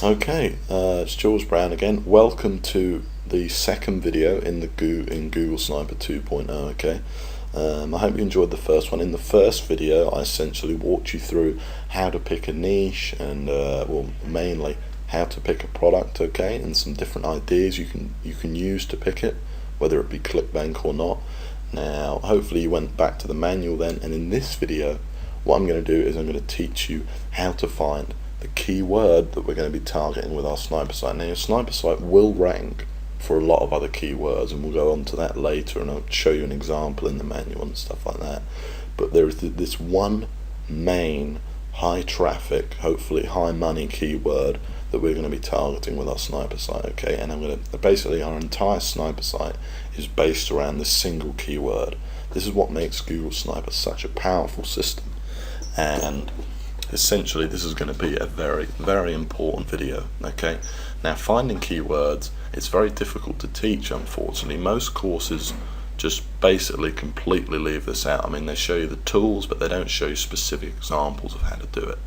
Okay, it's Jules Brown again. Welcome to the second video in Google Sniper 2.0. Okay, I hope you enjoyed the first one. In the first video, I essentially walked you through how to pick a niche and well, mainly how to pick a product. Okay, and some different ideas you can use to pick it, whether it be ClickBank or not. Now, hopefully, you went back to the manual then. And in this video, what I'm going to do is I'm going to teach you how to find the keyword that we're going to be targeting with our sniper site. Now, your sniper site will rank for a lot of other keywords, and we'll go on to that later, and I'll show you an example in the manual and stuff like that. But there is this one main high traffic, hopefully high money keyword that we're going to be targeting with our sniper site. Okay, and I'm going to basically, our entire sniper site is based around this single keyword. This is what makes Google Sniper such a powerful system, and essentially this is going to be a very, very important video. Okay, now finding keywords, it's very difficult to teach, unfortunately. Most courses just basically completely leave this out. I mean, they show you the tools, but they don't show you specific examples of how to do it.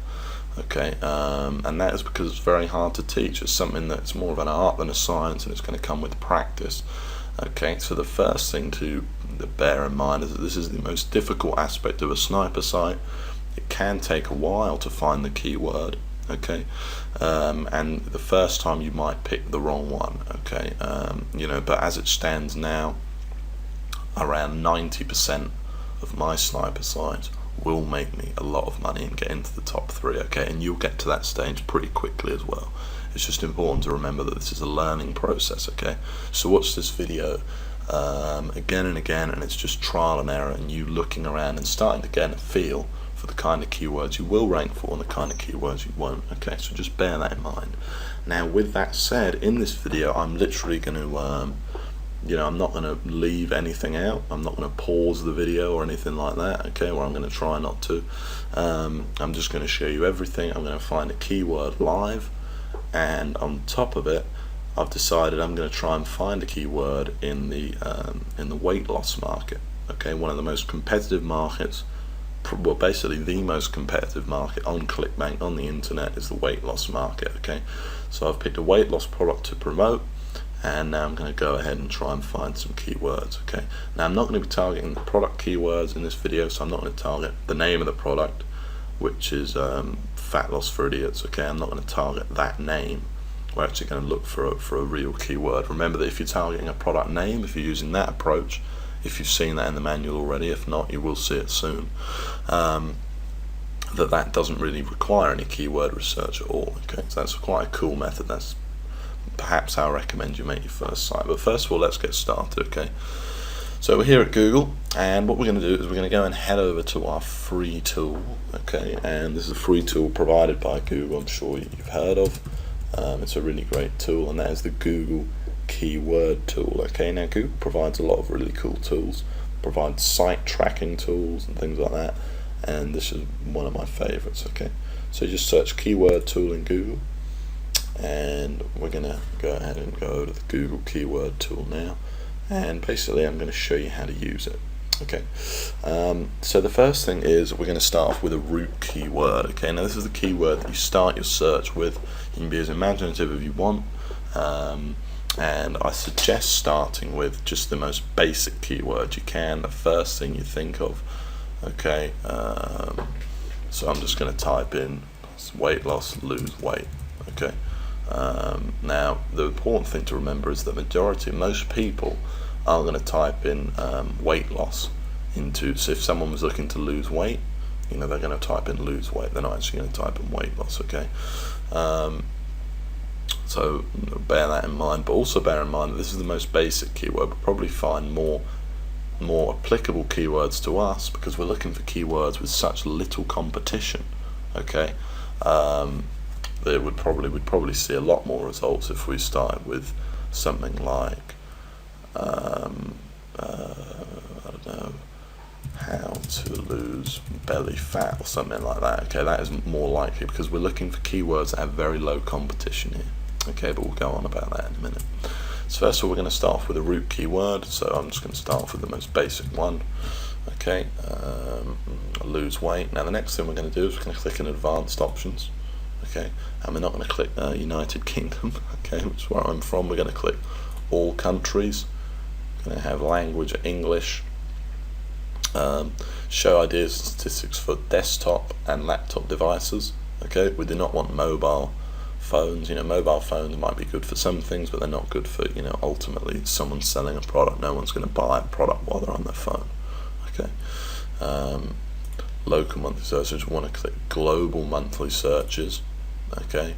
Okay, and that is because it's very hard to teach. It's something that's more of an art than a science, and it's going to come with practice. Okay, so the first thing to bear in mind is that this is the most difficult aspect of a sniper site. It can take a while to find the keyword, okay, and the first time you might pick the wrong one, okay, but as it stands now, around 90% of my sniper sites will make me a lot of money and get into the top 3, okay, and you'll get to that stage pretty quickly as well. It's just important to remember that this is a learning process, okay. So watch this video again and again, and it's just trial and error, and you looking around and starting to get a feel for the kind of keywords you will rank for and the kind of keywords you won't. Okay, so just bear that in mind. Now, with that said, in this video, I'm literally going to, I'm not going to leave anything out. I'm not going to pause the video or anything like that. Okay, or I'm going to try not to. I'm just going to show you everything. I'm going to find a keyword live, and on top of it, I've decided I'm going to try and find a keyword in the weight loss market. Okay, one of the most competitive markets. Well, basically the most competitive market on ClickBank on the internet is the weight loss market. Okay, so I've picked a weight loss product to promote, and now I'm going to go ahead and try and find some keywords. Okay, now I'm not going to be targeting the product keywords in this video, so I'm not going to target the name of the product, which is fat loss for idiots. Okay, I'm not going to target that name. We're actually going to look for a real keyword. Remember that if you're targeting a product name, if you're using that approach, if you've seen that in the manual already, if not, you will see it soon, that doesn't really require any keyword research at all. Okay, so that's quite a cool method. That's perhaps how I recommend you make your first site. But first of all, let's get started. Okay, so we're here at Google, and what we're going to do is we're going to go and head over to our free tool. Okay, and this is a free tool provided by Google, I'm sure you've heard of. It's a really great tool, and that is the Google Keyword tool. Okay, now Google provides a lot of really cool tools, provides site tracking tools and things like that, and this is one of my favorites. Okay, so just search keyword tool in Google, and we're gonna go ahead and go to the Google Keyword tool now, and basically I'm going to show you how to use it. Okay, so the first thing is we're going to start off with a root keyword. Okay, now this is the keyword that you start your search with. You can be as imaginative as you want, and I suggest starting with just the most basic keyword you can, the first thing you think of. Okay, so I'm just going to type in weight loss, lose weight. Okay, now the important thing to remember is that most people are going to type in weight loss into, so if someone was looking to lose weight, they're going to type in lose weight, they're not actually going to type in weight loss. Okay, so bear that in mind, but also bear in mind that this is the most basic keyword. We'll probably find more applicable keywords to us because we're looking for keywords with such little competition. Okay, we'd probably see a lot more results if we started with something like I don't know, how to lose belly fat or something like that. Okay, that is more likely because we're looking for keywords that have very low competition here. Okay, but we'll go on about that in a minute. So first of all, we're going to start off with a root keyword. So I'm just going to start off with the most basic one. Okay, lose weight. Now the next thing we're going to do is we're going to click in advanced options. okay, and we're not going to click United Kingdom, okay, which is where I'm from. We're going to click all countries. We're going to have language English. Show ideas and statistics for desktop and laptop devices. Okay, we do not want mobile phones. Mobile phones might be good for some things, but they're not good for, ultimately someone's selling a product. No one's going to buy a product while they're on their phone. Okay. Local monthly searches, we want to click global monthly searches. Okay,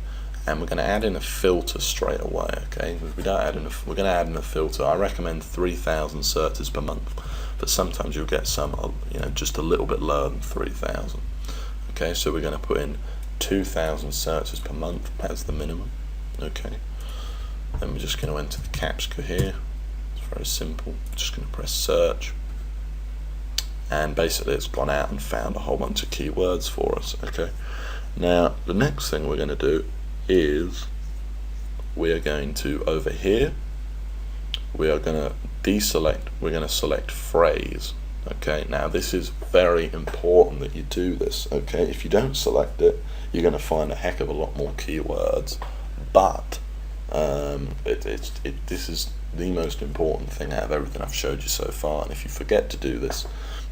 and we're going to add in a filter straight away. Okay, if we don't add in we're going to add in a filter. I recommend 3,000 searches per month, but sometimes you'll get some, just a little bit lower than 3,000. Okay, so we're going to put in 2,000 searches per month as the minimum. Okay, then we're just going to enter the CAPTCHA here. It's very simple. Just going to press search, and basically it's gone out and found a whole bunch of keywords for us. Okay, now the next thing we're going to do is we are going to, over here, we are going to deselect, we're going to select phrase. Okay, now this is very important that you do this. Okay, if you don't select it, you're going to find a heck of a lot more keywords, but this is the most important thing out of everything I've showed you so far, and if you forget to do this,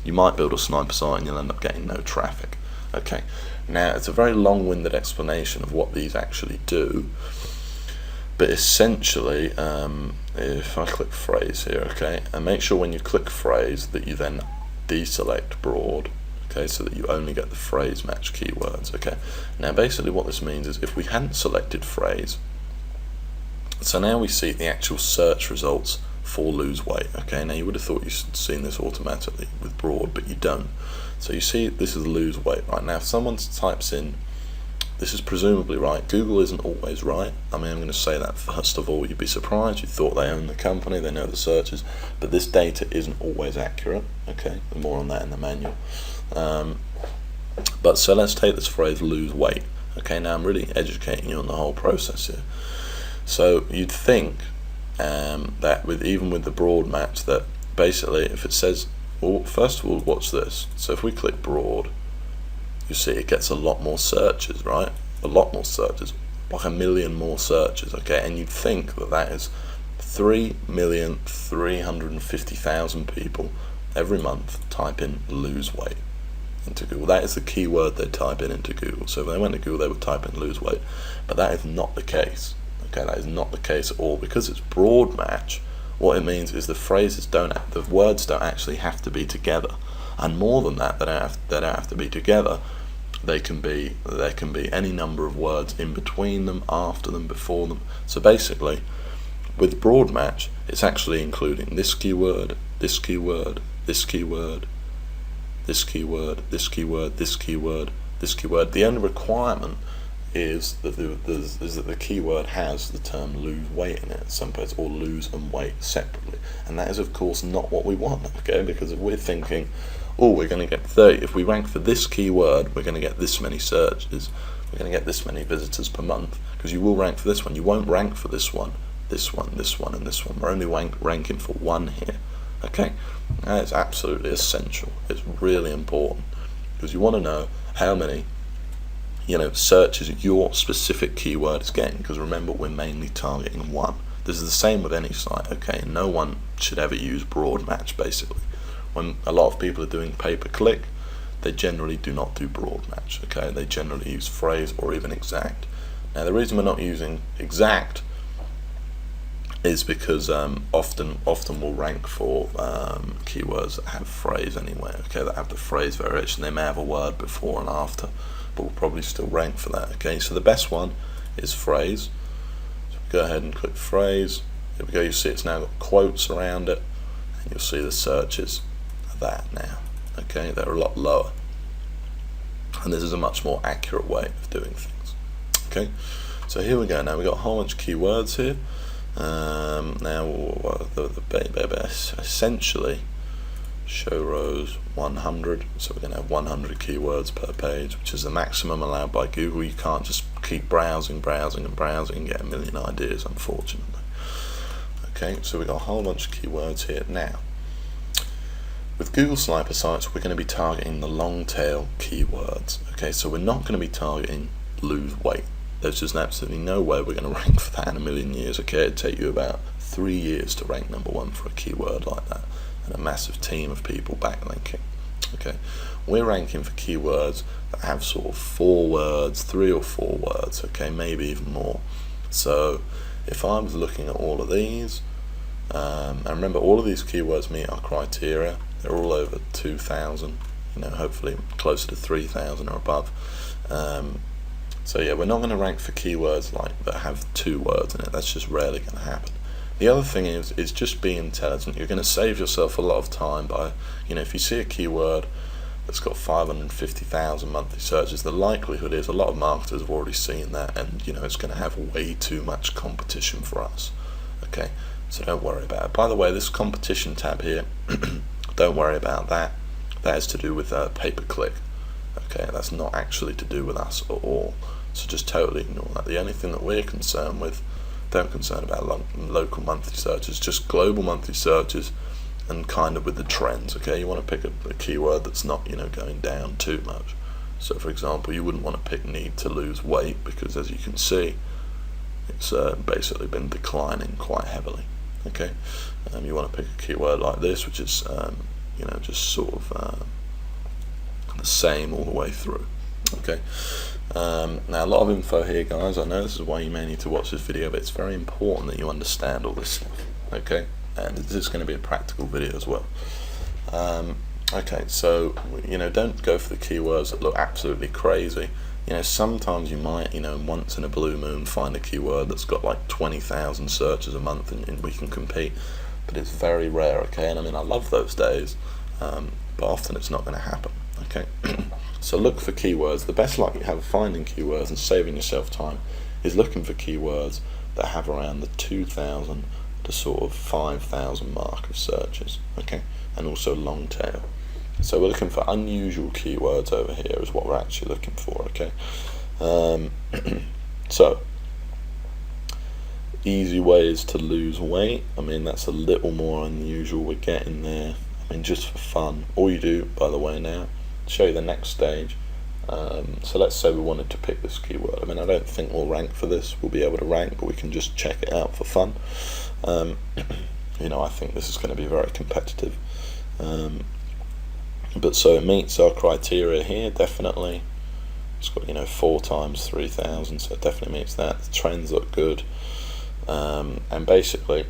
you might build a sniper site and you'll end up getting no traffic. Okay, now it's a very long-winded explanation of what these actually do, but essentially, if I click phrase here, okay, and make sure when you click phrase that you then deselect broad, okay, so that you only get the phrase match keywords. Okay, now basically what this means is if we hadn't selected phrase, so now we see the actual search results for lose weight. Okay, now you would have thought you'd seen this automatically with broad, but you don't. So you see this is lose weight. Right, now if someone types in, this is presumably right. Google isn't always right. I mean, I'm going to say that first of all. You'd be surprised. You thought they own the company, they know the searches, but this data isn't always accurate. Okay, more on that in the manual. But so let's take this phrase lose weight. Okay, now I'm really educating you on the whole process here. So you'd think that even with the broad match, that basically if it says, well, first of all, watch this. So if we click broad, you see it gets a lot more searches, right? A lot more searches, like 1 million more searches. Okay, and you'd think that that is 3,350,000 people every month type in lose weight into Google. That is the keyword they type in into Google. So if they went to Google, they would type in lose weight, but that is not the case. Okay, that is not the case at all, because it's broad match. What it means is the phrases the words don't actually have to be together, and more than that, they don't have to be together. There can be any number of words in between them, after them, before them. So basically, with broad match, it's actually including this keyword, this keyword, this keyword, this keyword, this keyword, this keyword, this keyword. The only requirement is that the keyword has the term lose weight in it at some place, or lose and weight separately, and that is of course not what we want. Okay, because if we're thinking, oh, we're going to get 30, if we rank for this keyword, we're going to get this many searches, we're going to get this many visitors per month, because you will rank for this one. You won't rank for this one, this one, this one, and this one. We're only ranking for one here. Okay, that is absolutely essential. It's really important, because you want to know how many searches your specific keyword is getting, because remember, we're mainly targeting one. This is the same with any site. Okay, no one should ever use broad match. Basically, when a lot of people are doing pay-per-click, they generally do not do broad match. Okay, they generally use phrase or even exact. Now the reason we're not using exact is because often we'll rank for keywords that have phrase anyway. Okay, that have the phrase variation. They may have a word before and after, but we'll probably still rank for that. Okay, so the best one is phrase. So go ahead and click phrase. Here we go. You see it's now got quotes around it, and you'll see the searches are that now. Okay, they're a lot lower, and this is a much more accurate way of doing things. Okay, so here we go. Now we've got a whole bunch of keywords here. Now essentially show rows 100, so we're going to have 100 keywords per page, which is the maximum allowed by Google. You can't just keep browsing and get a million ideas, unfortunately. Okay, so we've got a whole bunch of keywords here. Now with Google Sniper Sites, we're going to be targeting the long tail keywords. Okay, so we're not going to be targeting lose weight. there's just absolutely no way we're going to rank for that in a million years. Okay, it'd take you about 3 years to rank number one for a keyword like that, and a massive team of people backlinking. Okay, we're ranking for keywords that have sort of 4 words, 3 or 4 words, okay, maybe even more. So if I was looking at all of these, and remember, all of these keywords meet our criteria. They're all over 2,000, hopefully closer to 3,000 or above. So yeah, we're not going to rank for keywords like that have 2 words in it. That's just rarely going to happen. The other thing is just be intelligent. You're going to save yourself a lot of time by, if you see a keyword that's got 550,000 monthly searches, the likelihood is a lot of marketers have already seen that, and it's going to have way too much competition for us. Okay, so don't worry about it. By the way, this competition tab here, don't worry about that. That is to do with pay-per-click. Okay, that's not actually to do with us at all. So just totally ignore that. The only thing that we're concerned with, don't concern about local monthly searches, just global monthly searches, and kind of with the trends. Okay, you want to pick a keyword that's not going down too much. So for example, you wouldn't want to pick need to lose weight, because as you can see, it's basically been declining quite heavily. Okay, you want to pick a keyword like this, which is just sort of the same all the way through. Okay, now a lot of info here, guys. I know this is why you may need to watch this video, but it's very important that you understand all this stuff. Okay, and this is going to be a practical video as well. Okay, so don't go for the keywords that look absolutely crazy. Sometimes you might, once in a blue moon, find a keyword that's got like 20,000 searches a month, and we can compete. But it's very rare. Okay, and I love those days, but often it's not going to happen. Okay, so look for keywords. The best luck you have finding keywords and saving yourself time is looking for keywords that have around the 2,000 to sort of 5,000 mark of searches. Okay, and also long tail. So we're looking for unusual keywords over here is what we're actually looking for. Okay, so easy ways to lose weight. That's a little more unusual. We're getting there. Just for fun, all you do, by the way, now show you the next stage. So let's say we wanted to pick this keyword. I don't think we'll rank for this. We'll be able to rank, but we can just check it out for fun. I think this is going to be very competitive. But so it meets our criteria here, definitely. It's got 4 times 3,000, so it definitely meets that. The trends look good, and basically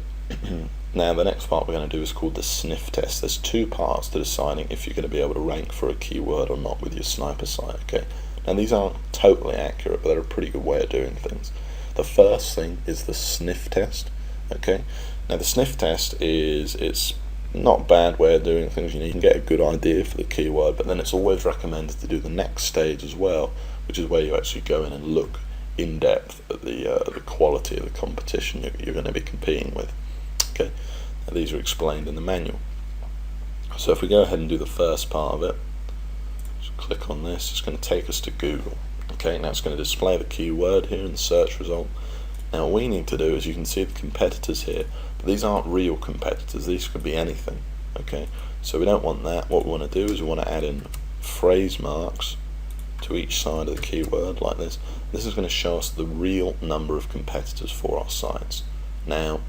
now the next part we're going to do is called the sniff test. There's 2 parts to deciding if you're going to be able to rank for a keyword or not with your sniper site. Okay, now these aren't totally accurate, but they're a pretty good way of doing things. The first thing is the sniff test. Okay, now the sniff test it's not a bad way of doing things. You can get a good idea for the keyword, but then it's always recommended to do the next stage as well, which is where you actually go in and look in depth at the quality of the competition you're going to be competing with. Okay, now these are explained in the manual. So if we go ahead and do the first part of it, just click on this, it's going to take us to Google. Okay, now it's going to display the keyword here in the search result. Now what we need to do is, you can see the competitors here, but these aren't real competitors, these could be anything. Okay, so we don't want that. What we want to do is we want to add in phrase marks to each side of the keyword like this. This is going to show us the real number of competitors for our sites. Now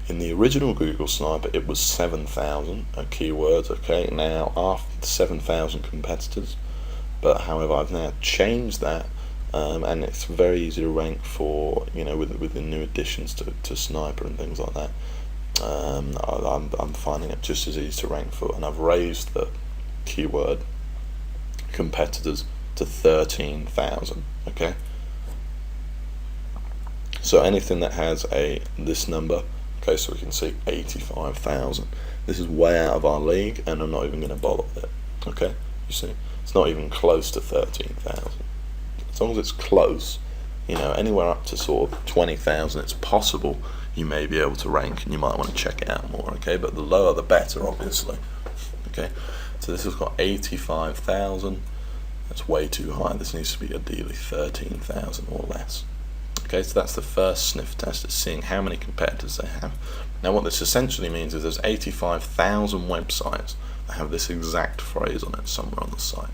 in the original Google Sniper it was 7,000 keywords. Okay, now after 7,000 competitors, but however I've now changed that, and it's very easy to rank for, with the new additions to Sniper and things like that. I'm finding it just as easy to rank for, and I've raised the keyword competitors to 13,000. Okay, so anything that has this number, okay, so we can see 85,000. This is way out of our league, and I'm not even going to bother with it. Okay, you see, it's not even close to 13,000. As long as it's close, anywhere up to sort of 20,000, it's possible you may be able to rank, and you might want to check it out more. Okay, but the lower the better, obviously. Okay, so this has got 85,000. That's way too high. This needs to be ideally 13,000 or less. Okay, so that's the first sniff test. It's seeing how many competitors they have. Now what this essentially means is there's 85,000 websites that have this exact phrase on it somewhere on the site,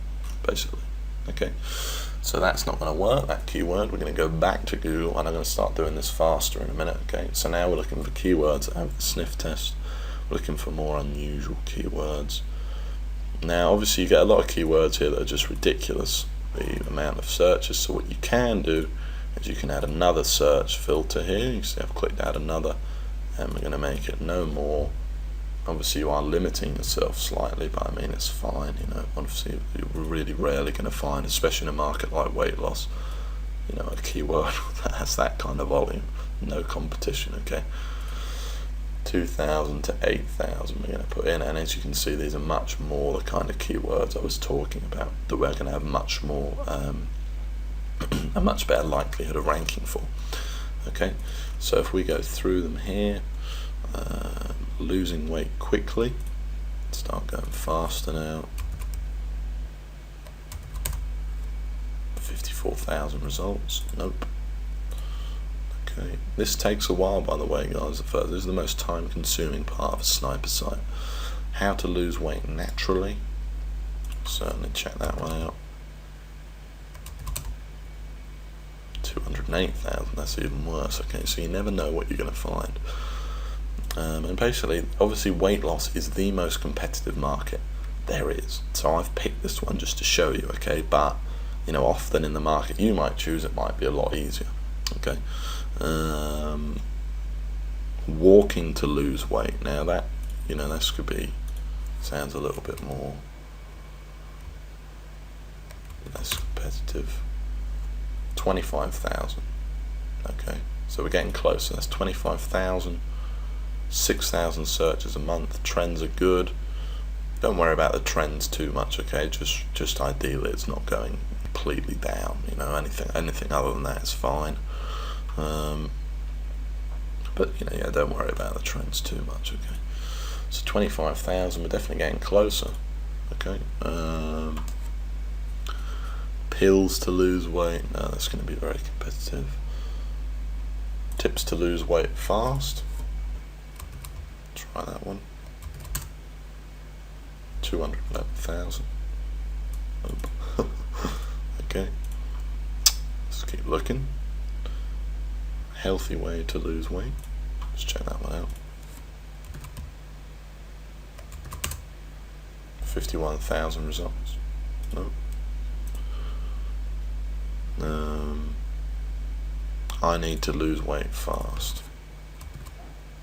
basically. Okay, So that's not going to work, that keyword. We're going to go back to Google, and I'm going to start doing this faster in a minute. Okay, so now we're looking for keywords that have the sniff test. We're looking for more unusual keywords. Now obviously you get a lot of keywords here that are just ridiculous, the amount of searches. So what you can do is you can add another search filter here. You see I've clicked add another, and we're going to make it no more. Obviously you are limiting yourself slightly, but I mean it's fine, you know. Obviously you're really rarely going to find, especially in a market like weight loss, you know, a keyword that has that kind of volume, no competition. Okay, 2,000 to 8,000 we're going to put in, and as you can see these are much more the kind of keywords I was talking about that we're going to have much more a much better likelihood of ranking for. Okay, so if we go through them here, losing weight quickly, start going faster now. 54,000 results, nope. Okay, this takes a while, by the way, guys. This is the most time consuming part of a sniper site. How to lose weight naturally, certainly check that one out. 208,000, that's even worse. Okay, so you never know what you're going to find. And basically, obviously weight loss is the most competitive market there is. So I've picked this one just to show you, okay, but you know, often in the market you might choose, it might be a lot easier. Okay, walking to lose weight. Now that, you know, this could be, sounds a little bit more less competitive. 25,000. Okay, so we're getting closer. That's 25,000. 6,000 searches a month. Trends are good. Don't worry about the trends too much. Okay, just ideally it's not going completely down. You know, anything other than that is fine. But you know, yeah, don't worry about the trends too much. Okay, so 25,000. We're definitely getting closer. Okay. Pills to lose weight. No, that's going to be very competitive. Tips to lose weight fast. Try that one. 211,000. Nope. Okay. Let's keep looking. Healthy way to lose weight. Let's check that one out. 51,000 results. Nope. I need to lose weight fast.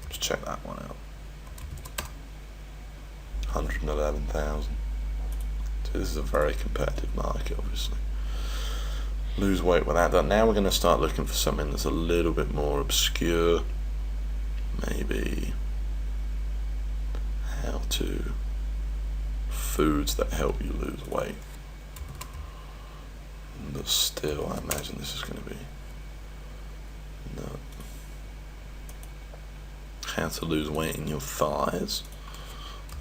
Let's check that one out. 111,000. So this is a very competitive market, obviously. Lose weight without that. Now we're going to start looking for something that's a little bit more obscure. Maybe how to foods that help you lose weight. But still, I imagine this is going to be no. How to lose weight in your thighs.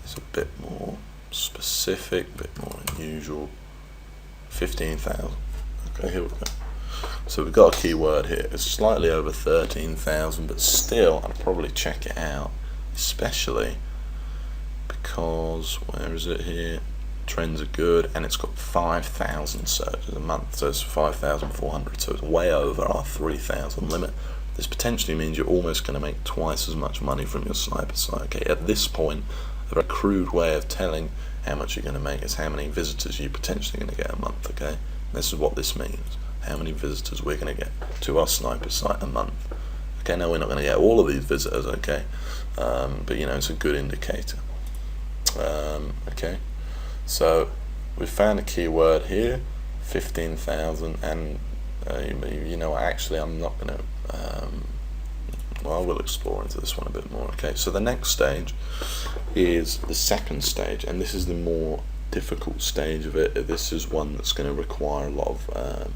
It's a bit more specific, a bit more unusual. 15,000. Okay, here we go. So we've got a keyword here. It's slightly over 13,000, but still, I'd probably check it out, especially because where is it here? Trends are good, and it's got 5,000 searches a month, so it's 5,400, so it's way over our 3,000 limit. This potentially means you're almost going to make twice as much money from your sniper site. Okay, at this point, a very crude way of telling how much you're going to make is how many visitors you're potentially going to get a month. Okay, this is what this means. How many visitors we're going to get to our sniper site a month. Okay, now we're not going to get all of these visitors. Okay, but you know, it's a good indicator. Okay. So we found a keyword here, 15,000, and you know, actually I'm not going to, well, we'll explore into this one a bit more. Okay, so the next stage is the second stage, and this is the more difficult stage of it. This is one that's going to require a lot of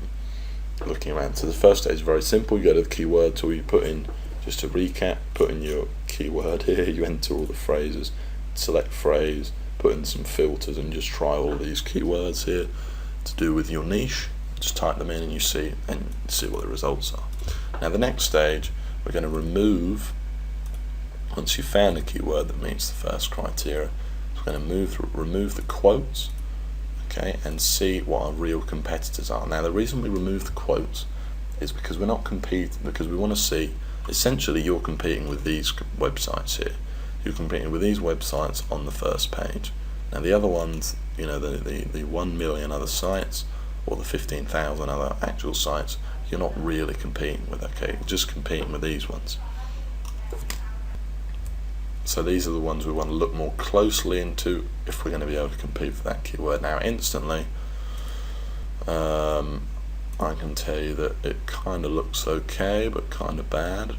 looking around. So the first stage is very simple. You go to the keyword tool, you put in, just to recap, put in your keyword here, you enter all the phrases, select phrase, put in some filters, and just try all these keywords here to do with your niche. Just type them in and you see what the results are. Now the next stage, we're going to remove, once you've found a keyword that meets the first criteria, we're going to remove the quotes. okay, and see what our real competitors are. Now, the reason we remove the quotes is because we're not competing, because we want to see, essentially you're competing with these websites here. You're competing with these websites on the first page. Now the other ones, you know, the 1 million other sites, or the 15,000 other actual sites, you're not really competing with, okay? You're just competing with these ones. So these are the ones we want to look more closely into if we're going to be able to compete for that keyword. Now instantly, I can tell you that it kind of looks okay, but kind of bad.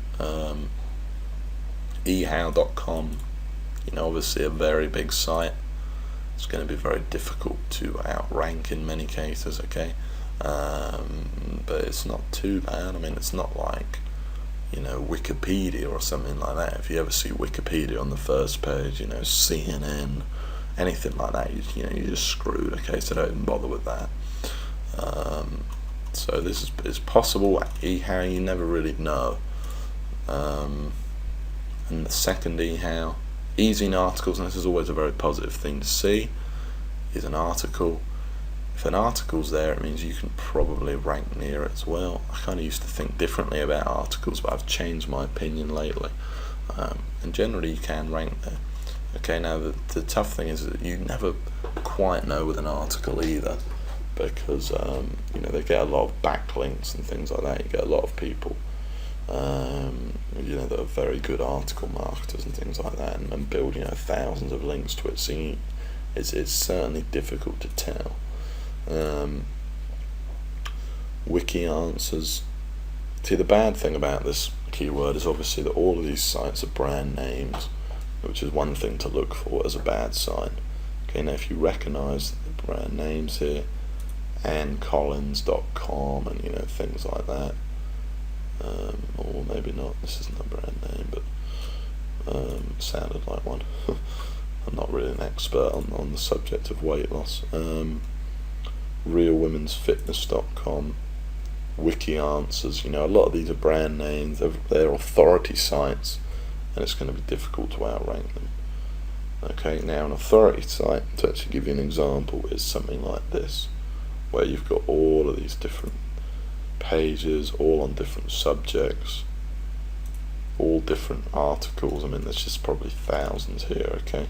eHow.com, you know, obviously a very big site. It's going to be very difficult to outrank in many cases, okay? But it's not too bad. I mean, it's not like, you know, Wikipedia or something like that. If you ever see Wikipedia on the first page, you know, CNN, anything like that, you know, you're just screwed, okay? So don't even bother with that. So this is possible. eHow, you never really know. And the second eHow, easy in articles, and this is always a very positive thing to see, is an article. If an article's there, it means you can probably rank near it as well. I kind of used to think differently about articles, but I've changed my opinion lately. And generally you can rank there. Okay, now the tough thing is that you never quite know with an article either, because you know, they get a lot of backlinks and things like that. You get a lot of people you know, that are very good article marketers and things like that, and build, you know, thousands of links to it. So it's certainly difficult to tell. Wiki answers. See, the bad thing about this keyword is obviously that all of these sites are brand names, which is one thing to look for as a bad sign. Okay, now if you recognize the brand names here, AnnCollins.com and, you know, things like that, or maybe not, this isn't a brand name, but sounded like one. I'm not really an expert on the subject of weight loss. RealWomen'sFitness.com, Wiki Answers, you know, a lot of these are brand names, they're authority sites, and it's going to be difficult to outrank them. Okay, now an authority site, to actually give you an example, is something like this, where you've got all of these different pages, all on different subjects, all different articles. I mean, there's just probably thousands here, okay?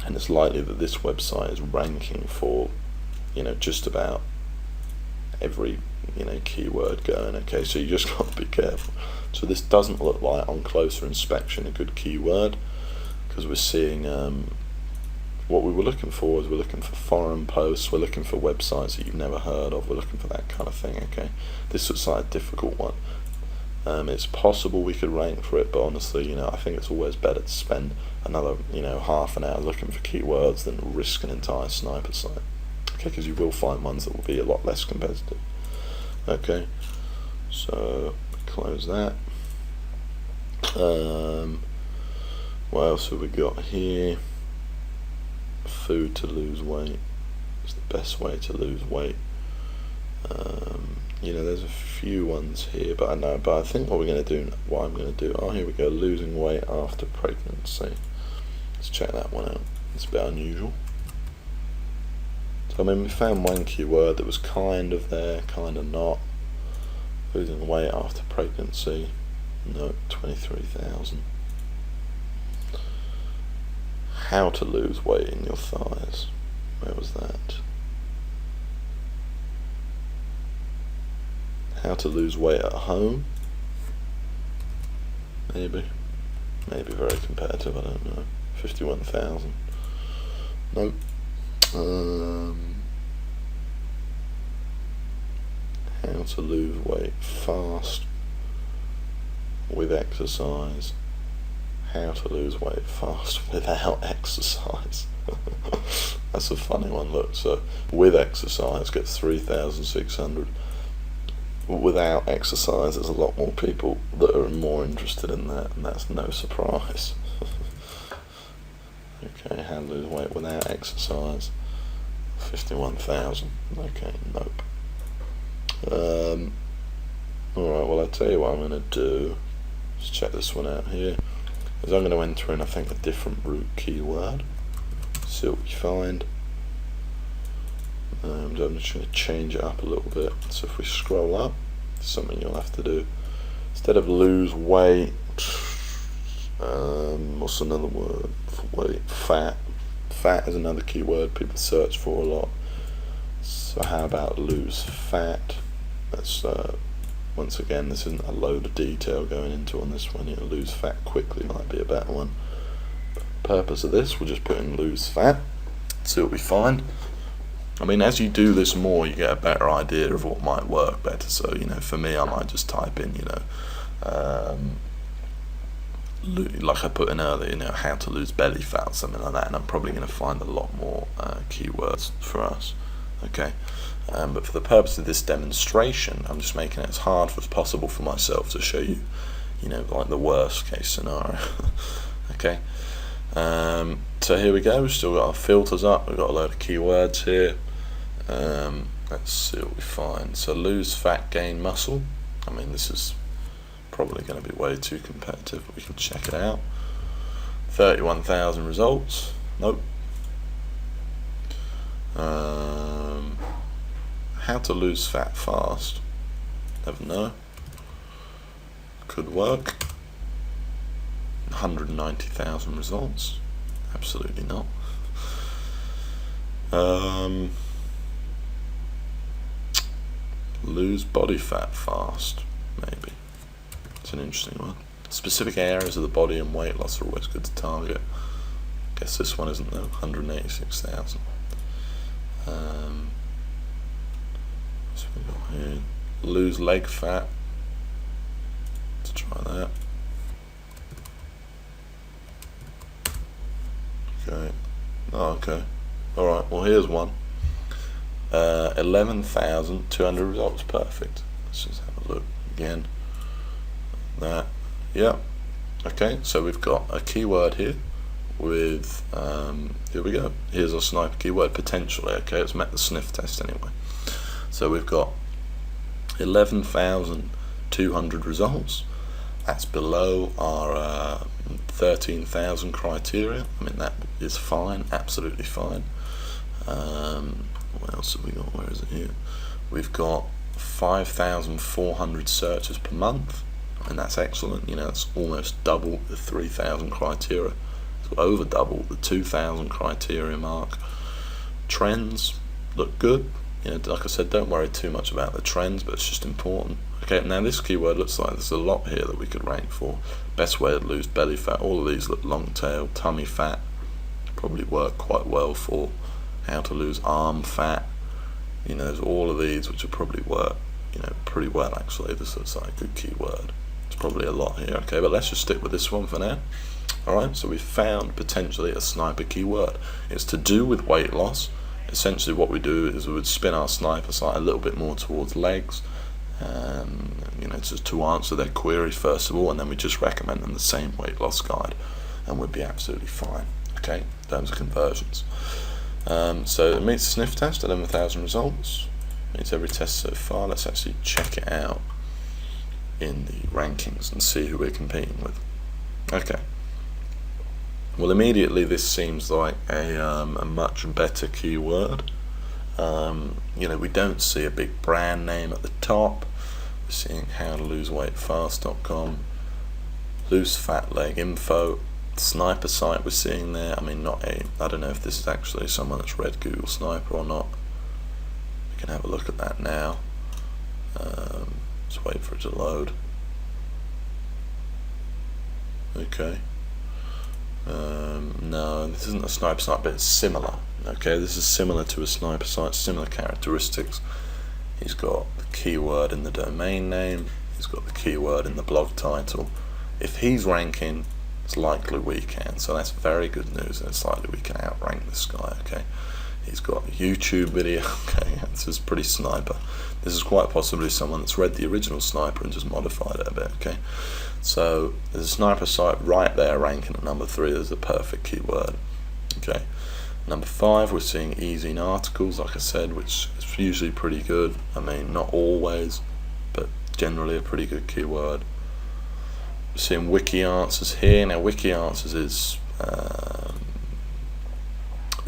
And it's likely that this website is ranking for, you know, just about every, you know, keyword going, okay? So you just got to be careful. So this doesn't look like, on closer inspection, a good keyword, because we're seeing what we were looking for is we're looking for foreign posts, we're looking for websites that you've never heard of, we're looking for that kind of thing, okay? This looks like a difficult one. It's possible we could rank for it, but honestly, you know, I think it's always better to spend another, you know, half an hour looking for keywords than risk an entire sniper site, okay? Because you will find ones that will be a lot less competitive. Okay, so close that. What else have we got here? Food to lose weight. It's the best way to lose weight. You know, there's a few ones here, but I think what I'm going to do, oh, here we go, losing weight after pregnancy. Let's check that one out. It's a bit unusual. So I mean, we found one keyword that was kind of there, kind of not. Losing weight after pregnancy, no, 23,000. How to lose weight in your thighs, where was that? How to lose weight at home, maybe very competitive, I don't know. 51,000. Nope. How to lose weight fast with exercise. How to lose weight fast without exercise. That's a funny one. Look, so with exercise get 3,600. Without exercise, there's a lot more people that are more interested in that, and that's no surprise. Okay, how to lose weight without exercise, 51,000. Okay, nope. Alright, well, I'll tell you what I'm going to do. Let's check this one out here. Is I'm going to enter in, I think, a different root keyword. See what we find. I'm just going to change it up a little bit. So if we scroll up, something you'll have to do. Instead of lose weight, what's another word for weight? Fat. Fat is another keyword people search for a lot. So how about lose fat? That's once again, this isn't a load of detail going into on this one. Lose fat quickly might be a better one. But the purpose of this, we'll just put in lose fat. See what we find. I mean, as you do this more, you get a better idea of what might work better. So, for me, I might just type in, like I put in earlier, how to lose belly fat or something like that, and I'm probably going to find a lot more keywords for us. Okay, but for the purpose of this demonstration, I'm just making it as hard as possible for myself to show you, like the worst case scenario. Okay. So here we go. We've still got our filters up. We've got a load of keywords here. Let's see what we find. So lose fat, gain muscle. I mean, this is probably going to be way too competitive, but we can check it out. 31,000 results. Nope. How to lose fat fast. Never know. Could work. 190,000 results. Absolutely not. Lose body fat fast. Maybe. It's an interesting one. Specific areas of the body and weight loss are always good to target. Guess this one isn't though. 186,000. So we got here. Lose leg fat. Let's try that. Okay. Oh, okay. Alright, well here's one. 11,200 results. Perfect. Let's just have a look again. That. Yeah. Okay, so we've got a keyword here with, here we go. Here's our sniper keyword, potentially. Okay, it's met the sniff test anyway. So we've got 11,200 results. That's below our 13,000 criteria. I mean, that is fine, absolutely fine. What else have we got? Where is it here? We've got 5,400 searches per month, and that's excellent. It's almost double the 3,000 criteria. So over double the 2,000 criteria mark. Trends look good. Like I said, don't worry too much about the trends, but it's just important. Okay, now this keyword looks like there's a lot here that we could rank for. Best way to lose belly fat. All of these look long tail. Tummy fat probably work quite well for. How to lose arm fat. There's all of these which will probably work, pretty well actually. This looks like a good keyword. It's probably a lot here. Okay, but let's just stick with this one for now. Alright, so we've found potentially a sniper keyword. It's to do with weight loss. Essentially what we do is we would spin our sniper site a little bit more towards legs, to answer their query first of all, and then we just recommend them the same weight loss guide, and we'd be absolutely fine. Okay, in terms of conversions. So it meets the sniff test, 11,000 results. Meets every test so far. Let's actually check it out in the rankings and see who we're competing with. Okay. Well, immediately this seems like a much better keyword. We don't see a big brand name at the top. We're seeing howtoloseweightfast.com, loose fat leg info, sniper site we're seeing there. I mean, I don't know if this is actually someone that's read Google Sniper or not. We can have a look at that now. Just wait for it to load. Okay. No, this isn't a sniper site, but it's similar. Okay, this is similar to a sniper site, similar characteristics. He's got the keyword in the domain name, he's got the keyword in the blog title. If he's ranking, it's likely we can, so that's very good news, and it's likely we can outrank this guy. Okay, he's got a YouTube video. Okay, this is pretty sniper. This is quite possibly someone that's read the original sniper and just modified it a bit. Okay, so there's a sniper site right there ranking at number 3. There's a perfect keyword. Okay, number 5 we're seeing easy in articles, like I said, which is usually pretty good. I mean, not always, but generally a pretty good keyword. We're seeing wiki answers here. Now wiki answers is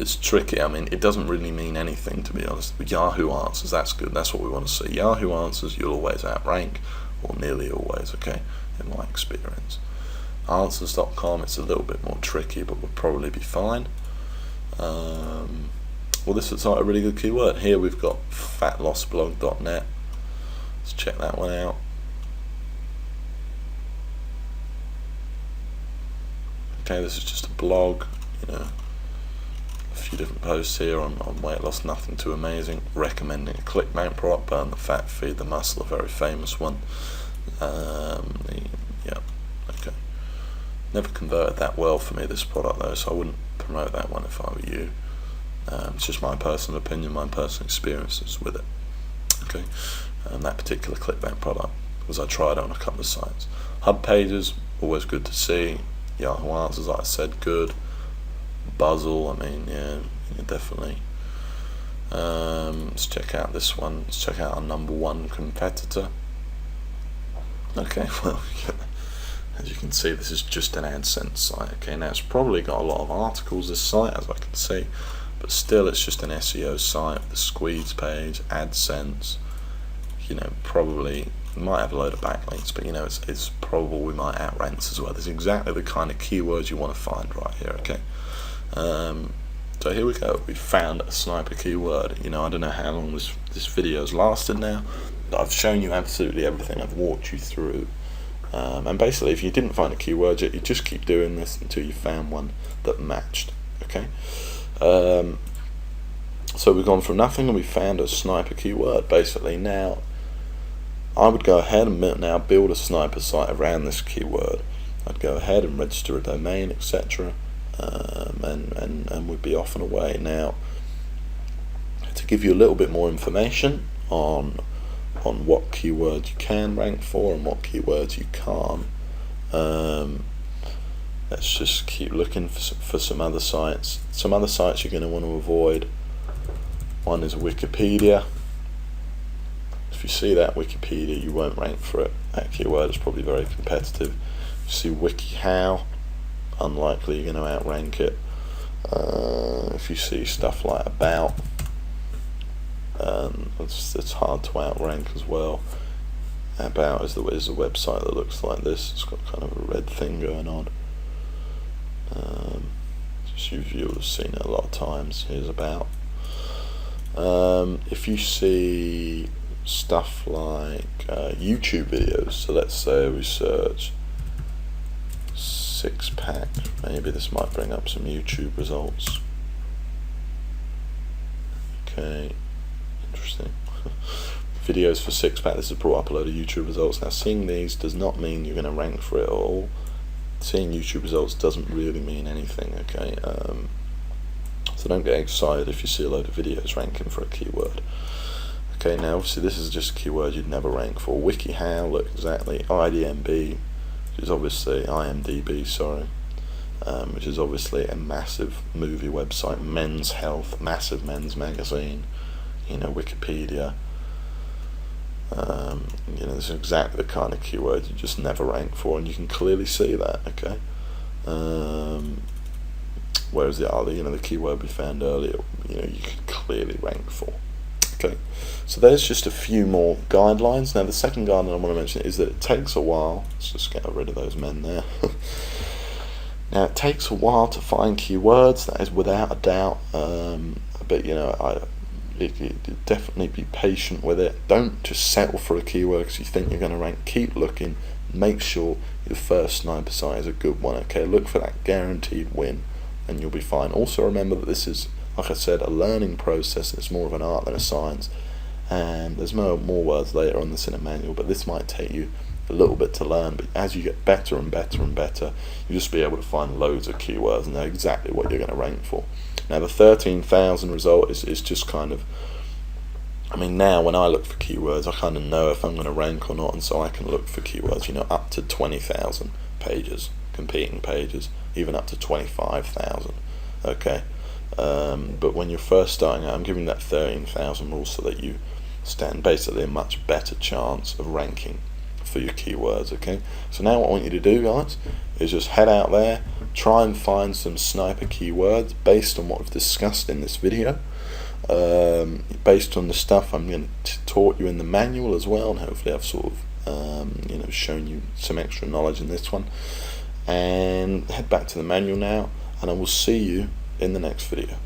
it's tricky. I mean, it doesn't really mean anything, to be honest. But Yahoo Answers, that's good. That's what we want to see. Yahoo Answers, you'll always outrank, or nearly always, okay, in my experience. Answers.com, it's a little bit more tricky, but we'll probably be fine. Well, this looks like a really good keyword. Here we've got fatlossblog.net. Let's check that one out. Okay, this is just a blog, you know, a few different posts here on weight loss, nothing too amazing. Recommending a ClickBank product, Burn the Fat, Feed the Muscle, a very famous one. Yeah, okay. Never converted that well for me, this product though, so I wouldn't promote that one if I were you. It's just my personal opinion, my personal experiences with it. Okay, that particular ClickBank product, because I tried it on a couple of sites. Hub pages, always good to see. Yahoo Answers, like I said, good. Buzzle, I mean, yeah, definitely. Let's check out this one. Let's check out our #1 competitor. Okay, well, as you can see, this is just an AdSense site. Okay, now it's probably got a lot of articles, this site, as I can see, but still it's just an SEO site with a squeeze page, AdSense, you know, probably might have a load of backlinks, but you know, it's probable we might outrank this as well. There's exactly the kind of keywords you want to find right here, okay? So here we go, we found a sniper keyword. You know, I don't know how long this video's lasted now. I've shown you absolutely everything, I've walked you through. And basically, if you didn't find a keyword yet, you just keep doing this until you found one that matched, okay? So we've gone from nothing and we found a sniper keyword, basically. Now, I would go ahead and now build a sniper site around this keyword. I'd go ahead and register a domain, etc., and we'd be off and away. Now, to give you a little bit more information on what keywords you can rank for and what keywords you can't, let's just keep looking for some other sites. Some other sites you're going to want to avoid. One is Wikipedia. If you see that Wikipedia, you won't rank for it. That keyword is probably very competitive. If you see WikiHow, unlikely you're going to outrank it. If you see stuff like About, it's hard to outrank as well. About is a website that looks like this. It's got kind of a red thing going on. You would have seen it a lot of times. Here's About. If you see stuff like YouTube videos, so let's say we search six-pack, maybe this might bring up some YouTube results. Okay, interesting. Videos for six-pack, this has brought up a load of YouTube results. Now, seeing these does not mean you're going to rank for it at all. Seeing YouTube results doesn't really mean anything, okay? So don't get excited if you see a load of videos ranking for a keyword. Okay, now obviously this is just a keyword you'd never rank for. WikiHow, look exactly. IMDb, which is obviously which is obviously a massive movie website. Men's Health, massive men's magazine. You know, Wikipedia. You know, this is exactly the kind of keyword you just never rank for, and you can clearly see that. Okay. Whereas the other, you know, the keyword we found earlier, you know, you can clearly rank for. Okay, so there's just a few more guidelines. Now, the second guideline I want to mention is that it takes a while. Let's just get rid of those men there. Now, it takes a while to find keywords. That is without a doubt. But you know, you definitely be patient with it. Don't just settle for a keyword because you think you're going to rank. Keep looking. Make sure your first sniper site is a good one. Okay, look for that guaranteed win, and you'll be fine. Also, remember that this is, like I said, a learning process. It's more of an art than a science, and there's more words later on this in a manual, but this might take you a little bit to learn. But as you get better and better and better, you'll just be able to find loads of keywords and know exactly what you're going to rank for. Now, the 13,000 result is just kind of, I mean, now when I look for keywords, I kind of know if I'm going to rank or not, and so I can look for keywords, you know, up to 20,000 pages, competing pages, even up to 25,000. Okay. But when you're first starting out, I'm giving that 13,000 rule so that you stand basically a much better chance of ranking for your keywords. Okay, so now what I want you to do, guys, is just head out there, try and find some sniper keywords based on what we've discussed in this video, based on the stuff I'm going to taught you in the manual as well, and hopefully I've sort of shown you some extra knowledge in this one. And head back to the manual now, and I will see you in the next video.